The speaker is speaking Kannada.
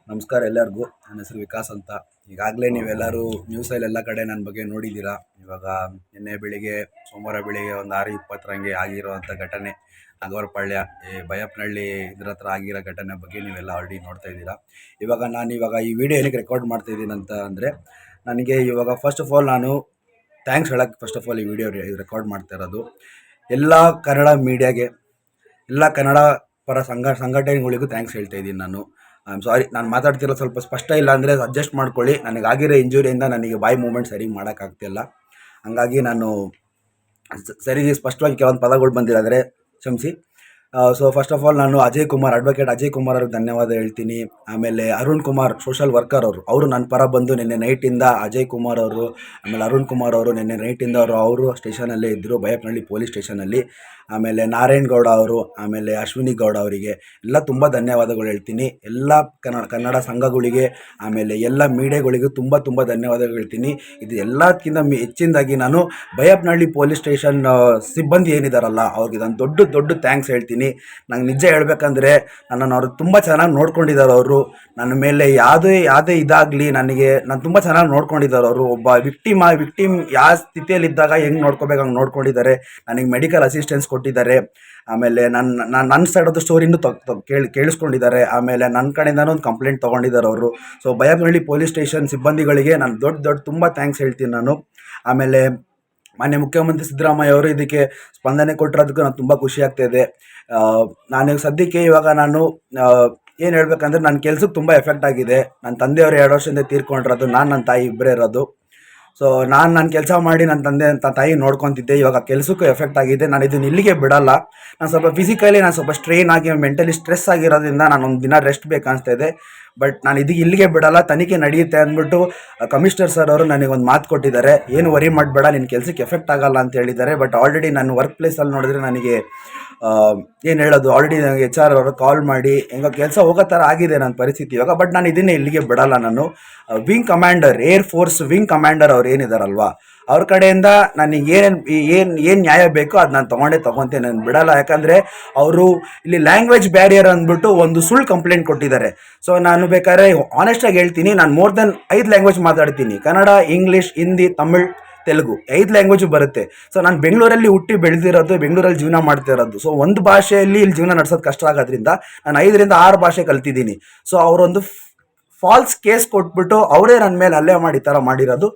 ನಮಸ್ಕಾರ ಎಲ್ಲರಿಗೂ. ನನ್ನ ಹೆಸರು ವಿಕಾಸ್ ಅಂತ. ಈಗಾಗಲೇ ನೀವೆಲ್ಲರೂ ನ್ಯೂಸಲ್ಲೆಲ್ಲ ಕಡೆ ನನ್ನ ಬಗ್ಗೆ ನೋಡಿದ್ದೀರಾ. ಇವಾಗ ನಿನ್ನೆ ಬೆಳಿಗ್ಗೆ ಸೋಮವಾರ ಬೆಳಿಗ್ಗೆ ಒಂದು 6:20 ಆಗಿರೋವಂಥ ಘಟನೆ ನಾಗವರಪಾಳ್ಯ ಈ ಬೈಯಪ್ಪನಹಳ್ಳಿ ಇದ್ರ ಹತ್ರ ಆಗಿರೋ ಘಟನೆ ಬಗ್ಗೆ ನೀವೆಲ್ಲ ಆಲ್ರೆಡಿ ನೋಡ್ತಾ ಇದ್ದೀರಾ. ಇವಾಗ ಈ ವಿಡಿಯೋ ಏನಕ್ಕೆ ರೆಕಾರ್ಡ್ ಮಾಡ್ತಾ ಇದ್ದೀನಿ ಅಂತ ಅಂದರೆ, ನನಗೆ ಇವಾಗ ಫಸ್ಟ್ ಆಫ್ ಆಲ್ ನಾನು ಥ್ಯಾಂಕ್ಸ್ ಹೇಳೋಕ್ಕೆ ಫಸ್ಟ್ ಆಫ್ ಆಲ್ ಈ ವಿಡಿಯೋ ರೆಕಾರ್ಡ್ ಮಾಡ್ತಾ ಇರೋದು ಎಲ್ಲ ಕನ್ನಡ ಮೀಡಿಯಾಗೆ, ಎಲ್ಲ ಕನ್ನಡ ಪರ ಸಂಘಟನೆಗಳಿಗೂ ಥ್ಯಾಂಕ್ಸ್ ಹೇಳ್ತಾ ಇದ್ದೀನಿ ನಾನು. ಐ ಆಮ್ ಸಾರಿ, ನಾನು ಮಾತಾಡ್ತಿರೋದು ಸ್ವಲ್ಪ ಸ್ಪಷ್ಟ ಇಲ್ಲ ಅಂದರೆ ಅಡ್ಜಸ್ಟ್ ಮಾಡ್ಕೊಳ್ಳಿ. ನನಗಾಗಿರೋ ಇಂಜುರಿಯಿಂದ ನನಗೆ ಬಾಯಿ ಮೂಮೆಂಟ್ ಸರಿ ಮಾಡೋಕ್ಕಾಗ್ತಿಲ್ಲ. ಹಂಗಾಗಿ ನಾನು ಸರಿ ಸ್ಪಷ್ಟವಾಗಿ ಕೆಲವೊಂದು ಪದಗಳು ಬಂದಿರೋದ್ರೆ ಕ್ಷಮಿಸಿ. ಸೊ ಫಸ್ಟ್ ಆಫ್ ಆಲ್ ನಾನು ಅಡ್ವೊಕೇಟ್ ಅಜಯ್ ಕುಮಾರ್ ಅವ್ರಿಗೆ ಧನ್ಯವಾದ ಹೇಳ್ತೀನಿ. ಆಮೇಲೆ ಅರುಣ್ ಕುಮಾರ್ ಸೋಷಲ್ ವರ್ಕರ್ ಅವರು ನನ್ನ ಪರ ಬಂದು ನಿನ್ನೆ ನೈಟಿಂದ ಅಜಯ್ ಕುಮಾರ್ ಅವರು ಆಮೇಲೆ ಅರುಣ್ ಕುಮಾರ್ ಅವರು ನಿನ್ನೆ ನೈಟಿಂದ ಅವರು ಸ್ಟೇಷನಲ್ಲೇ ಇದ್ದರು, ಬೈಯಪ್ಪನಹಳ್ಳಿ ಪೊಲೀಸ್ ಸ್ಟೇಷನಲ್ಲಿ. ಆಮೇಲೆ ನಾರಾಯಣ್ ಗೌಡ ಅವರು, ಆಮೇಲೆ ಅಶ್ವಿನಿ ಗೌಡ ಅವರಿಗೆ ಎಲ್ಲ ತುಂಬ ಧನ್ಯವಾದಗಳು ಹೇಳ್ತೀನಿ. ಎಲ್ಲ ಕನ್ನಡ ಸಂಘಗಳಿಗೆ ಆಮೇಲೆ ಎಲ್ಲ ಮೀಡಿಯಾಗಳಿಗೂ ತುಂಬ ಧನ್ಯವಾದಗಳು ಹೇಳ್ತೀನಿ. ಇದು ಎಲ್ಲಕ್ಕಿಂತ ಹೆಚ್ಚಿನದಾಗಿ ನಾನು ಬೈಯಪ್ಪನಹಳ್ಳಿ ಪೊಲೀಸ್ ಸ್ಟೇಷನ್ ಸಿಬ್ಬಂದಿ ಏನಿದಾರಲ್ಲ ಅವ್ರಿಗೆ ನಾನು ದೊಡ್ಡ ಥ್ಯಾಂಕ್ಸ್ ಹೇಳ್ತೀನಿ. ನಂಗೆ ನಿಜ ಹೇಳ್ಬೇಕಂದ್ರೆ ನನ್ನನ್ನು ಅವರು ತುಂಬ ಚೆನ್ನಾಗಿ ನೋಡ್ಕೊಂಡಿದ್ದಾರೆ. ಅವರು ನನ್ನ ಮೇಲೆ ಯಾವುದೇ ಇದಾಗಲಿ ನಾನು ತುಂಬ ಚೆನ್ನಾಗಿ ನೋಡ್ಕೊಂಡಿದ್ದಾರೆ. ಅವರು ಒಬ್ಬ ವಿಕ್ಟಿಮ್ ಯಾವ ಸ್ಥಿತಿಯಲ್ಲಿದ್ದಾಗ ಹೆಂಗೆ ನೋಡ್ಕೋಬೇಕು ಹಂಗೆ ನೋಡ್ಕೊಂಡಿದ್ದಾರೆ. ನನಗೆ ಮೆಡಿಕಲ್ ಅಸಿಸ್ಟೆನ್ಸ್ ಕೊಟ್ಟಿದ್ದಾರೆ. ಆಮೇಲೆ ನನ್ನ ಸೈಡದ್ದು ಸ್ಟೋರಿನೂ ಕೇಳಿಸ್ಕೊಂಡಿದ್ದಾರೆ. ಆಮೇಲೆ ನನ್ನ ಕಡೆಯಿಂದನೂ ಒಂದು ಕಂಪ್ಲೇಂಟ್ ತೊಗೊಂಡಿದ್ದಾರೆ ಅವರು. ಸೊ ಬೈಯಪ್ಪನಹಳ್ಳಿ ಪೊಲೀಸ್ ಸ್ಟೇಷನ್ ಸಿಬ್ಬಂದಿಗಳಿಗೆ ನಾನು ದೊಡ್ಡ ತುಂಬ ಥ್ಯಾಂಕ್ಸ್ ಹೇಳ್ತೀನಿ ನಾನು. ಆಮೇಲೆ ಮಾನ್ಯ ಮುಖ್ಯಮಂತ್ರಿ ಸಿದ್ದರಾಮಯ್ಯ ಅವರು ಇದಕ್ಕೆ ಸ್ಪಂದನೆ ಕೊಟ್ಟಿರೋದಕ್ಕೂ ನಾನು ತುಂಬ ಖುಷಿ ಆಗ್ತಾಯಿದೆ. ನಾನು ಸದ್ಯಕ್ಕೆ ಇವಾಗ ನಾನು ಏನು ಹೇಳ್ಬೇಕಂದ್ರೆ ನನ್ನ ಕೆಲ್ಸಕ್ಕೆ ತುಂಬ ಎಫೆಕ್ಟ್ ಆಗಿದೆ. ನನ್ನ ತಂದೆಯವರು 2 ವರ್ಷದಿಂದ ತೀರ್ಕೊಂಡಿರೋದು, ನನ್ನ ತಾಯಿ ಇಬ್ಬರೇ ಇರೋದು. ಸೊ ನನ್ನ ಕೆಲಸ ಮಾಡಿ ನನ್ನ ತಾಯಿ ನೋಡ್ಕೊತಿದ್ದೆ. ಇವಾಗ ಕೆಲಸಕ್ಕೂ ಎಫೆಕ್ಟ್ ಆಗಿದೆ. ನಾನು ಇದನ್ನು ಇಲ್ಲಿಗೆ ಬಿಡಲ್ಲ. ನಾನು ಸ್ವಲ್ಪ ಫಿಸಿಕಲಿ ಸ್ವಲ್ಪ ಸ್ಟ್ರೈನ್ ಆಗಿ ಮೆಂಟಲಿ ಸ್ಟ್ರೆಸ್ ಆಗಿರೋದ್ರಿಂದ ನಾನು ಒಂದು ದಿನ ರೆಸ್ಟ್ ಬೇಕನ್ನಿಸ್ತಾ ಇದೆ. ಬಟ್ ನಾನು ಇಲ್ಲಿಗೆ ಬಿಡಲ್ಲ, ತನಿಖೆ ನಡೆಯುತ್ತೆ ಅಂದ್ಬಿಟ್ಟು ಕಮಿಷನರ್ ಸರ್ ಅವರು ನನಗೊಂದು ಮಾತು ಕೊಟ್ಟಿದ್ದಾರೆ. ಏನು ವರಿ ಮಾಡಬೇಡ, ನಿನ್ನ ಕೆಲಸಕ್ಕೆ ಎಫೆಕ್ಟ್ ಆಗಲ್ಲ ಅಂತ ಹೇಳಿದ್ದಾರೆ. ಬಟ್ ಆಲ್ರೆಡಿ ನಾನು ವರ್ಕ್ ಪ್ಲೇಸಲ್ಲಿ ನೋಡಿದ್ರೆ ನನಗೆ ಏನು ಹೇಳೋದು, ಆಲ್ರೆಡಿ ನನಗೆ HR ಅವರು ಕಾಲ್ ಮಾಡಿ ಹೆಂಗೋ ಕೆಲಸ ಹೋಗೋ ಥರ ಆಗಿದೆ ನನ್ನ ಪರಿಸ್ಥಿತಿ ಇವಾಗ. ಬಟ್ ನಾನು ಇದನ್ನೇ ಇಲ್ಲಿಗೆ ಬಿಡಲ್ಲ. ನಾನು wing commander, air force wing commander ಅವ್ರು ಏನಿದಾರಲ್ವಾ ಅವ್ರ ಕಡೆಯಿಂದ ನನಗೆ ಏನು ನ್ಯಾಯ ಬೇಕೋ ಅದು ನಾನು ತೊಗೊಂತೇನೆ, ನಾನು ಬಿಡಲ್ಲ. ಯಾಕಂದರೆ ಅವರು ಇಲ್ಲಿ ಲ್ಯಾಂಗ್ವೇಜ್ ಬ್ಯಾರಿಯರ್ ಅಂದ್ಬಿಟ್ಟು ಒಂದು ಸುಳ್ಳು ಕಂಪ್ಲೇಂಟ್ ಕೊಟ್ಟಿದ್ದಾರೆ. ಸೊ ನಾನು ಬೇಕಾದ್ರೆ ಆನೆಸ್ಟಾಗಿ ಹೇಳ್ತೀನಿ, ನಾನು ಮೋರ್ ದೆನ್ 5 ಲ್ಯಾಂಗ್ವೇಜ್ ಮಾತಾಡ್ತೀನಿ. ಕನ್ನಡ, ಇಂಗ್ಲೀಷ್, ಹಿಂದಿ, ತಮಿಳ್, ತೆಲುಗು 5 ಲ್ಯಾಂಗ್ವೇಜು ಬರುತ್ತೆ. ಸೊ ನಾನು ಬೆಂಗಳೂರಲ್ಲಿ ಹುಟ್ಟಿ ಬೆಳೆದಿರೋದು, ಬೆಂಗಳೂರಲ್ಲಿ ಜೀವನ ಮಾಡ್ತಾ ಇರೋದು. ಸೊ ಒಂದು ಭಾಷೆಯಲ್ಲಿ ಇಲ್ಲಿ ಜೀವನ ನಡೆಸೋದು ಕಷ್ಟ ಆಗೋದ್ರಿಂದ ನಾನು 5ರಿಂದ 6 ಭಾಷೆ ಕಲ್ತಿದ್ದೀನಿ. ಸೊ ಅವರೊಂದು ಫಾಲ್ಸ್ ಕೇಸ್ ಕೊಟ್ಬಿಟ್ಟು ಅವರೇ ನನ್ನ ಮೇಲೆ ಹಲ್ಲೆ ಮಾಡಿ ಈ ಥರ ಮಾಡಿರೋದು.